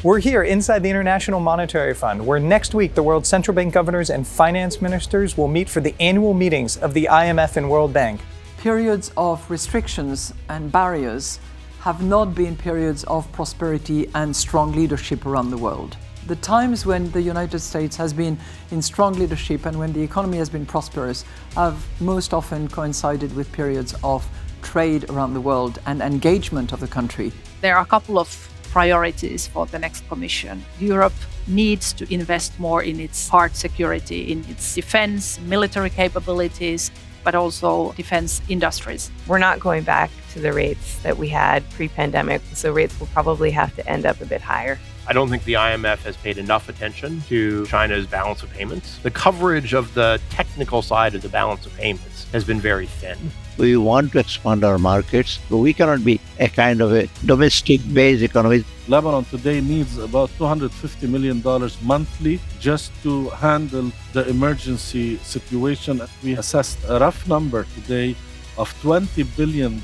We're here inside the International Monetary Fund, where next week the world's central bank governors and finance ministers will meet for the annual meetings of the IMF and World Bank. Periods of restrictions and barriers have not been periods of prosperity and strong leadership around the world. The times when the United States has been in strong leadership and when the economy has been prosperous have most often coincided with periods of trade around the world and engagement of the country. There are a couple of priorities for the next Commission. Europe needs to invest more in its hard security, in its defense, military capabilities, but also defense industries. We're not going back to the rates that we had pre-pandemic, so rates will probably have to end up a bit higher. I don't think the IMF has paid enough attention to China's balance of payments. The coverage of the technical side of the balance of payments has been very thin. We want to expand our markets, but we cannot be a kind of a domestic-based economy. Lebanon today needs about $250 million monthly just to handle the emergency situation. We assessed a rough number today of $20 billion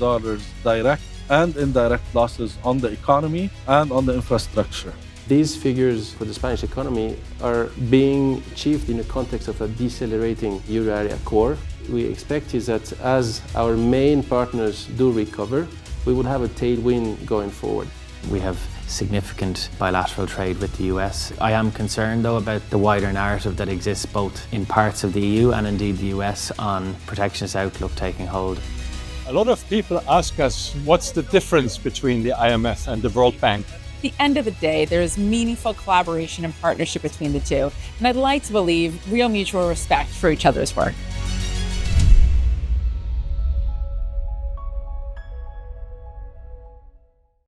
direct and indirect losses on the economy and on the infrastructure. These figures for the Spanish economy are being achieved in the context of a decelerating euro area core. We expect is that as our main partners do recover, we will have a tailwind going forward. We have significant bilateral trade with the US. I am concerned though about the wider narrative that exists both in parts of the EU and indeed the US on protectionist outlook taking hold. A lot of people ask us what's the difference between the IMF and the World Bank. At the end of the day, there is meaningful collaboration and partnership between the two, and I'd like to believe real mutual respect for each other's work.